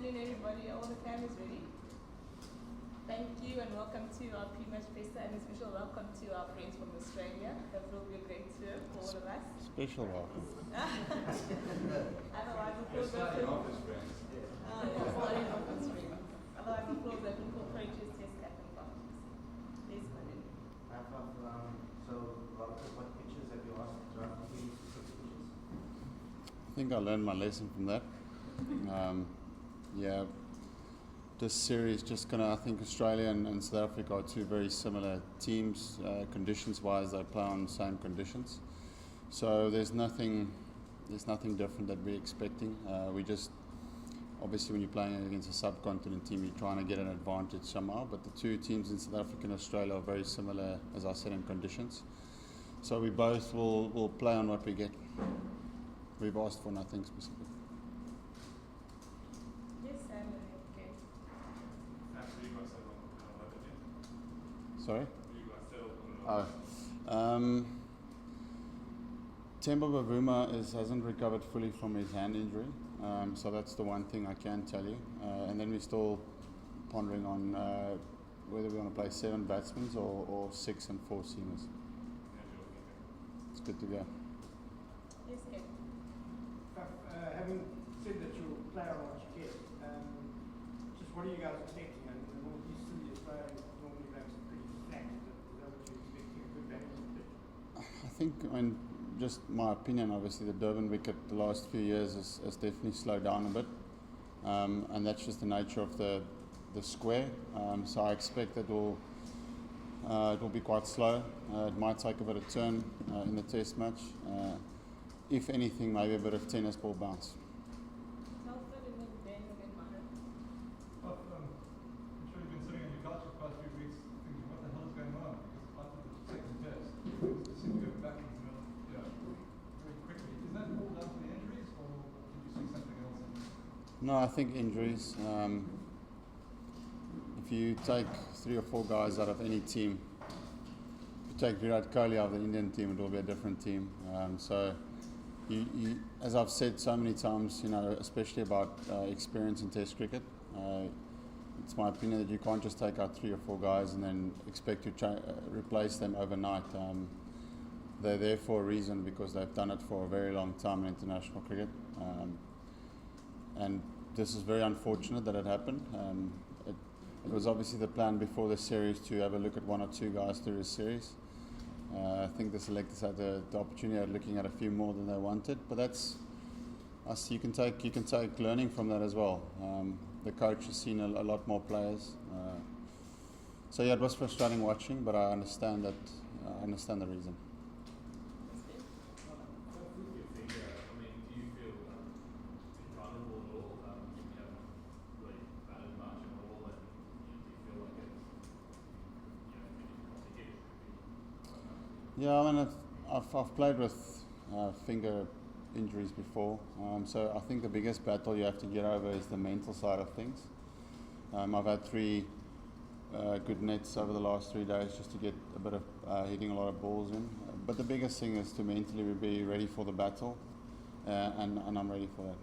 afternoon, everybody. All the cameras ready? Thank you and welcome to our pre-match presser, and a special welcome to our friends from Australia. That will be a great tour for all of us. Special welcome. Otherwise, we'll close open. Office friends. Starting office friends. Otherwise, we'll close open for coaches, test captain functions. Please come in. So, Robert, what pictures have you asked draft teams to take pictures? I think I learned my lesson from that. Yeah, this series just gonna. I think Australia and South Africa are two very similar teams, conditions-wise. They play on the same conditions, so there's nothing different that we're expecting. We just obviously when you're playing against a subcontinent team, you're trying to get an advantage somehow. But the two teams in South Africa and Australia are very similar, as I said, in conditions. So we both will play on what we get. We've asked for nothing specific. Yes, Sam. Okay. Actually, you guys settled on 11 yet? Sorry? You guys settled on 11? Temba Bavuma hasn't recovered fully from his hand injury, so that's the one thing I can tell you. And then we're still pondering on whether we want to play 7 batsmen or 6 and 4 seamers. It's good to go. Yes, Ed. Having said that you'll play on what you get, just what are you guys expecting? And usually Australia normally makes it pretty flat. Is that what you're expecting? A good batting pitch? I think, just my opinion, obviously, the Durban wicket the last few years has definitely slowed down a bit. And that's just the nature of the square. So I expect that it will be quite slow. It might take a bit of turn in the test match. If anything, maybe a bit of tennis ball bounce. Telford and then Ben and then Maher. I'm sure you've been sitting on your couch for the past few weeks thinking, what the hell is going on? Because after the second test, it seemed to go back into the very quickly. Is that all down to the injuries, or did you see something else? No, I think injuries. If you take 3 or 4 guys out of any team, if you take Virat Kohli out of the Indian team, it will be a different team. So, you, as I've said so many times, especially about experience in Test cricket, it's my opinion that you can't just take out 3 or 4 guys and then expect to replace them overnight. They're there for a reason because they've done it for a very long time in international cricket. And this is very unfortunate that it happened. It was obviously the plan before the series to have a look at 1 or 2 guys through the series. I think the selectors had the opportunity of looking at a few more than they wanted, but that's us. You can take learning from that as well. The coach has seen a lot more players, so yeah, it was frustrating watching, but I understand that. I understand the reason. Yeah, I've played with finger injuries before, so I think the biggest battle you have to get over is the mental side of things. I've had 3 good nets over the last 3 days just to get a bit of hitting a lot of balls in. But the biggest thing is to mentally be ready for the battle, and I'm ready for that.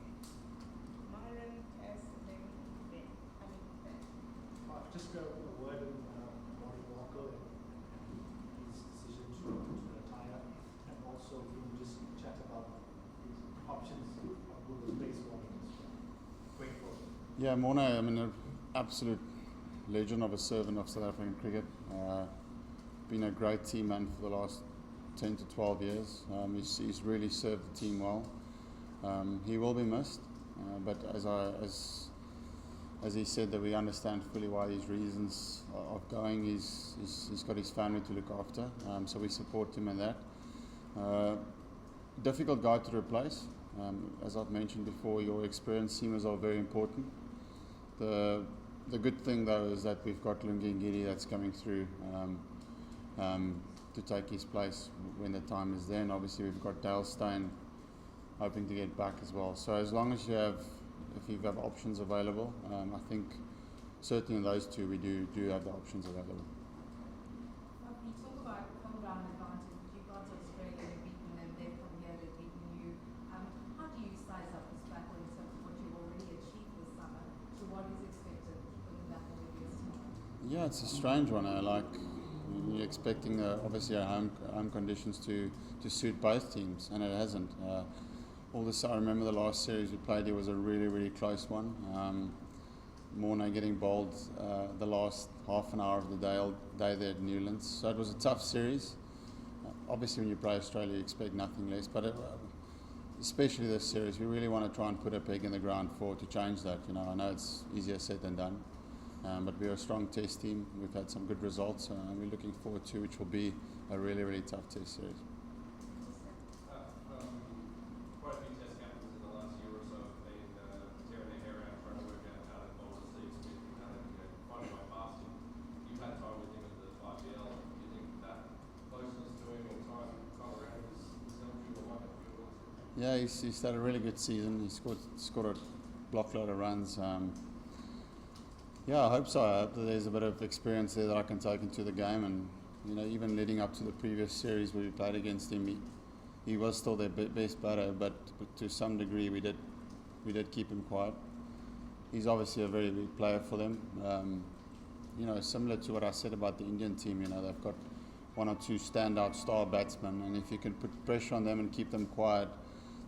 Just a word on Warren Walker and his decision to retire, and also if you just chat about his options of who will replace Warren going forward. Yeah, Morne, an absolute legend of a servant of South African cricket. Been a great team man for the last 10 to 12 years. He's really served the team well. He will be missed, but as he said, that we understand fully why these reasons of going. He's got his family to look after, so we support him in that. Difficult guy to replace. As I've mentioned before, your experienced seamers are very important. The good thing though is that we've got Lungi Ngidi that's coming through to take his place when the time is there, and obviously we've got Dale Steyn hoping to get back as well. So as long as if you have options available, I think certainly in those 2 we do have the options available. You talk about home ground advantage. You've gone to Australia, they've beaten them, they've come here, they've beaten you. How do you size up this battle in terms of what you've already achieved this summer? Yeah, it's a strange one. Like you're expecting obviously our home conditions to suit both teams, and it hasn't. All this, I remember the last series we played. It was a really close one. Morna getting bowled the last half an hour of the day there at Newlands. So it was a tough series. Obviously, when you play Australia, you expect nothing less. But especially this series, we really want to try and put a peg in the ground to change that. I know it's easier said than done. But we're a strong test team. We've had some good results, and we're looking forward to which will be a really tough test series. Quite a few test captains in the last year or so have been tearing their hair out trying to work out how to bowl to Steve Smith and how to find a way past him. You've had time with him at the 5BL. Do you think that closeness to him or time around is helped you or might help you? Yeah, he's had a really good season. He scored a block load of runs. Yeah, I hope so. I hope that there's a bit of experience there that I can take into the game, and even leading up to the previous series where we played against him, he was still their best batter, but to some degree we did keep him quiet. He's obviously a very big player for them. Similar to what I said about the Indian team, they've got one or two standout star batsmen, and if you can put pressure on them and keep them quiet,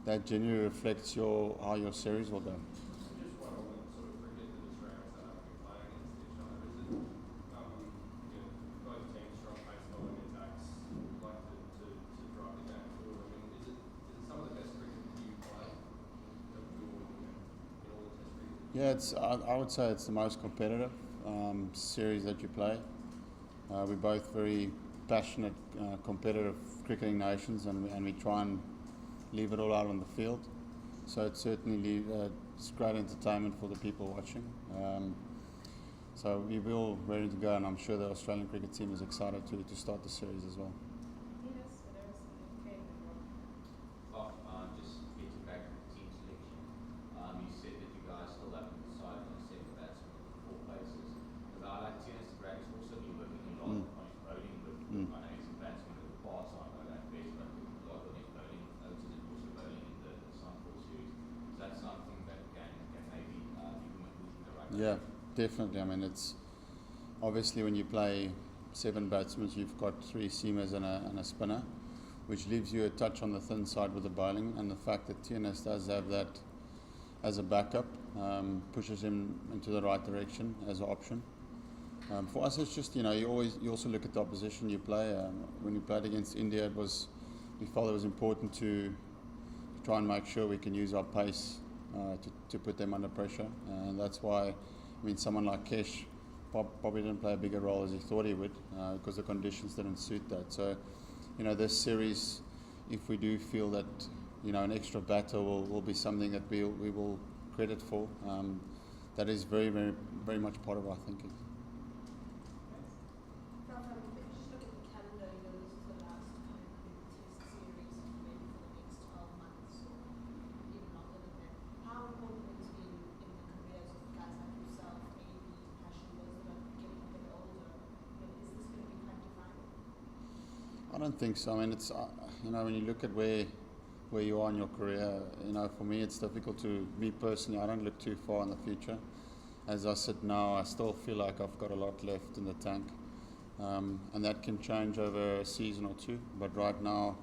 that generally reflects how your series will go. Just one on the sort of cricket that Australians that have been playing against each other. Is it both teams strong pace bowling attacks like to drive the game forward? I mean, is it some of the best cricket that you play that you're in all the test cricket? Yeah, I would say it's the most competitive series that you play. We're both very passionate, competitive cricketing nations, and we try and leave it all out on the field. So it's certainly it's great entertainment for the people watching. So we're all ready to go, and I'm sure the Australian cricket team is excited to start the series as well. Yes, whatever's okay. Just getting back to the team selection. You said that you guys still haven't decided on a set of batsmen for 4 places. A guy like Tennis Brad has also been working a lot on his bowling, but I know he's a batsman with the parts on that best, but a lot on his bowling. Notice it also bowling in the Sunfall series. Is that something that can maybe give him a boost in the right Yeah, direction? definitely. I mean, it's obviously when you play 7 batsmen, you've got 3 seamers and a spinner, which leaves you a touch on the thin side with the bowling. And the fact that TNS does have that as a backup pushes him into the right direction as an option. For us, it's just you also look at the opposition you play. When we played against India, we felt it was important to try and make sure we can use our pace to put them under pressure, and that's why someone like Kesh probably didn't play a bigger role as he thought he would because the conditions didn't suit that. So this series, if we do feel that an extra batter will be something that we will credit for, that is very much part of our thinking. Faf, if you just look at the calendar, this is the last kind of big test series maybe for the next 12 months or even longer than that. How important has it been in the careers of guys like yourself, maybe passion, those that are getting a bit older? Is this going to be quite defining? I don't think so. It's when you look at where you are in your career, for me it's difficult me personally, I don't look too far in the future. As I sit now, I still feel like I've got a lot left in the tank, and that can change over a season or 2. But right now,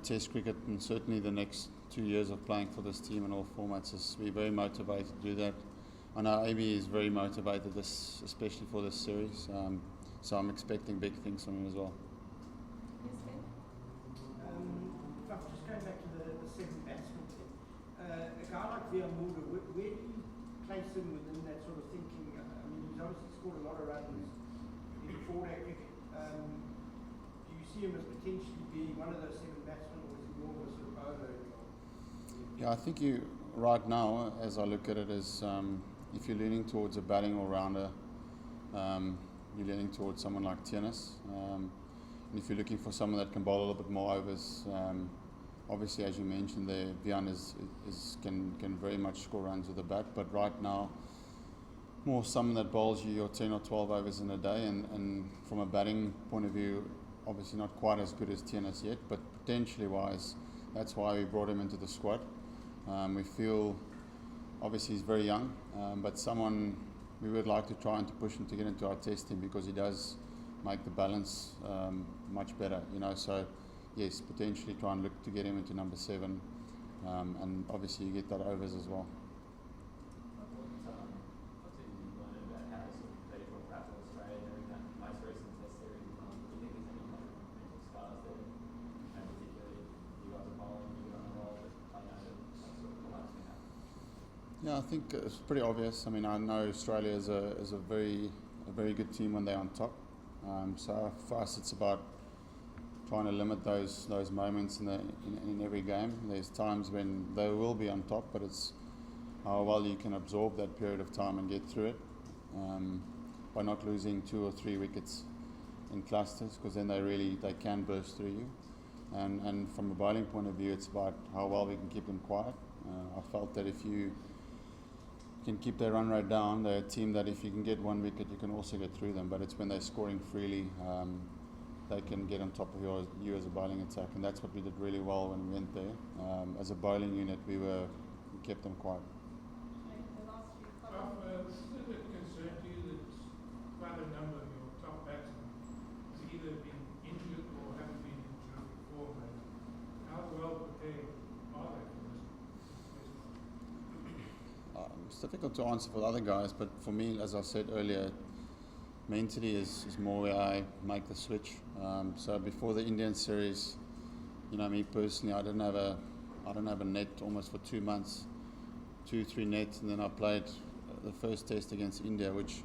Test cricket and certainly the next 2 years of playing for this team in all formats we're very motivated to do that. I know AB is very motivated, especially for this series. So I'm expecting big things from him as well. Yes, Ben? Just going back to the 7 batsmen thing. A guy like Viamuda, where do you place him within that sort of thinking? He's obviously scored a lot of runs in 4-day cricket. Do you see him as potentially being one of those 7 batsmen, or is he more of a sort of bowler? Yeah, I think right now, as I look at it, is if you're leaning towards a batting all-rounder, you're leaning towards someone like Tennis. And if you're looking for someone that can bowl a little bit more overs, obviously, as you mentioned there, Vian can very much score runs with the bat. But right now, more someone that bowls you your 10 or 12 overs in a day. And from a batting point of view, obviously not quite as good as Tennis yet, but potentially wise, that's why we brought him into the squad. We feel, obviously he's very young, but someone we would like to try and to push him to get into our test team because he does make the balance much better, you know. So yes, potentially try and look to get him into number 7, and obviously you get that overs as well. What did you learn about how to sort of play for Faf du Australia during that most recent test series? Do you think there's any kind of mental scars there? And particularly, you guys are bowling, you're on a roll, but I know that sort of collapsing out. Yeah, I think it's pretty obvious. I mean, I know Australia is a very good team when they're on top. So for us, it's about trying to limit those moments in every game. There's times when they will be on top, but it's how well you can absorb that period of time and get through it by not losing 2 or 3 wickets in clusters, because then they can burst through you. And from a bowling point of view, it's about how well we can keep them quiet. I felt that if you can keep their run rate down, they're a team that if you can get 1 wicket, you can also get through them. But it's when they're scoring freely, they can get on top of you as a bowling attack, and that's what we did really well when we went there. As a bowling unit, we kept them quiet. The last few Well, comments. is it a concern to you that quite a number of your top batsmen have either been injured or haven't been in terrific form? And how well prepared are they for this? It's difficult to answer for the other guys, but for me, as I said earlier, mentally is more where I make the switch. So before the Indian series, you know, me personally, I didn't have a net almost for 2 months, 2-3 nets, and then I played the first test against India, which,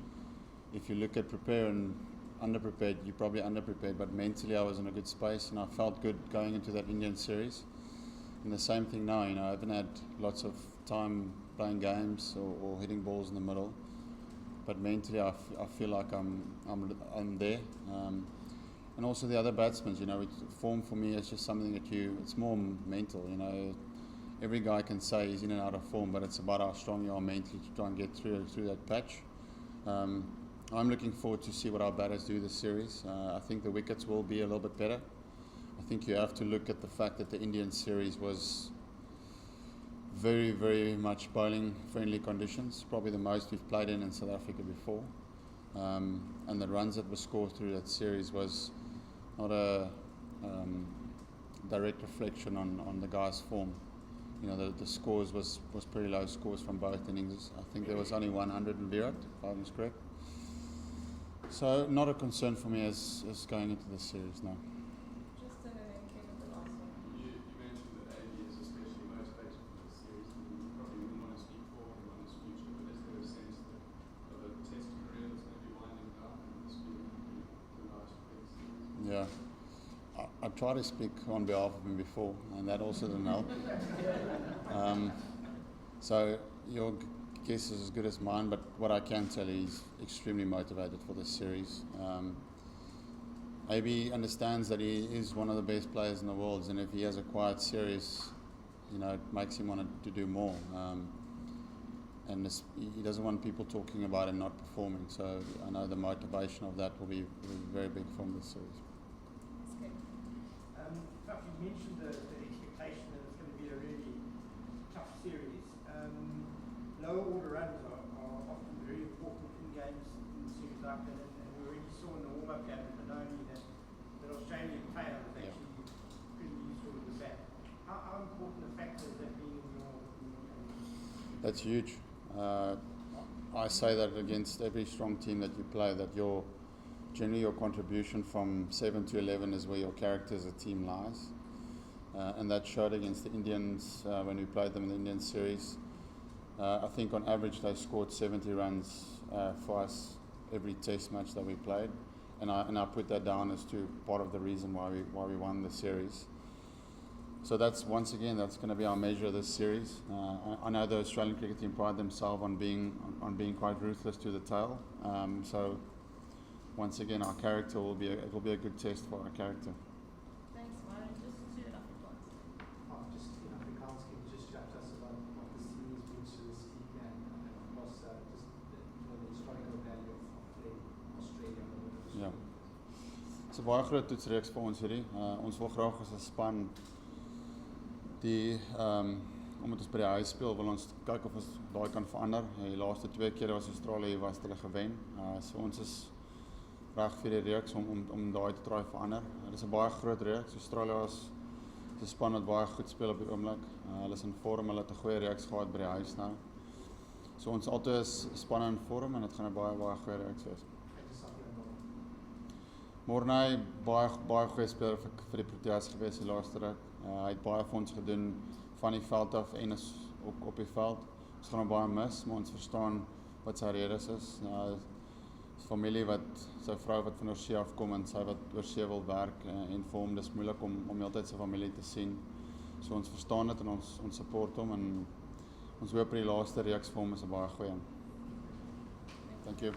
if you look at prepare and underprepared, you're probably underprepared, but mentally I was in a good space and I felt good going into that Indian series. And the same thing now, you know, I haven't had lots of time playing games or hitting balls in the middle, but mentally I feel like I'm there. And also the other batsmen, you know, form for me is just something that it's more mental, you know. Every guy can say he's in and out of form, but it's about how strong you are mentally to try and get through that patch. I'm looking forward to see what our batters do this series. I think the wickets will be a little bit better. I think you have to look at the fact that the Indian series was very, very much bowling friendly conditions, probably the most we've played in South Africa before. And the runs that were scored through that series was not a direct reflection on the guys' form. You know, the scores was pretty low scores from both innings. I think there was only 100 in Virat, if I was correct. So not a concern for me as going into this series now. Just and then Ken with the last one. You mentioned that AB is especially motivated for this series, and you probably wouldn't want to speak forward on his future, but is there a sense of a test career that's going to be winding down and this being the last big series? Yeah. I tried to speak on behalf of him before, and that also didn't help. So your guess is as good as mine, but what I can tell you, he's extremely motivated for this series. AB understands that he is one of the best players in the world, and if he has a quiet series, you know, it makes him want to do more. And he doesn't want people talking about him not performing, so I know the motivation of that will be very big from this series. Faf, you mentioned the expectation that it's going to be a really tough series. Lower order runs are often very important in games in series like that, and we already saw in the warm-up game with Benoni that Australian player was actually pretty useful with the bat. How important a factor is that being in your game? That's huge. I say that against every strong team that you play, that generally your contribution from 7 to 11 is where your character as a team lies. And that showed against the Indians when we played them in the Indian series. I think on average they scored 70 runs for us every test match that we played. And I put that down as to part of the reason why we won the series. So that's, once again, that's going to be our measure of this series. I know the Australian cricket team pride themselves on being quite ruthless to the tail. So once again, our character will be a good test for our character. Thanks, Warren. Just 2 Afrikaans. Just in Afrikaans, can you just chat to us about what the series means to this team and of course the historical value of playing Australia? Ja. Dit's 'n baie groot toetsreeks vir ons hierdie. Ons wil graag as 'n span die omdat ons by die huis speel, wil ons kyk of ons daai kan verander. Die laaste 2 kere was Australië hier was hulle gewen. So ons is reg vir die reeks om daai te try verander. Dit is 'n baie groot reeks. Australië is 'n span wat baie goed speel op die oomblik. Hulle is in vorm, hulle het 'n goeie reeks gehad by die huis nou. So ons altyd is spanne in vorm en dit gaan 'n baie goeie reeks wees. Morne baie goeie speler vir die Proteas gewees die laaste ruk. Hy het baie vir ons gedoen van die veld af en is ook op die veld. Ons gaan hom baie mis, maar ons verstaan wat sy redes is. Familie sy vrou wat van oorsee afkom en sy wat oorsee wil werk en vir hom dis moeilik om heeltyd sy familie te sien. So ons verstaan dit en ons support hom en ons hoop die laaste reeks vir hom is 'n baie goeie een. Thank you.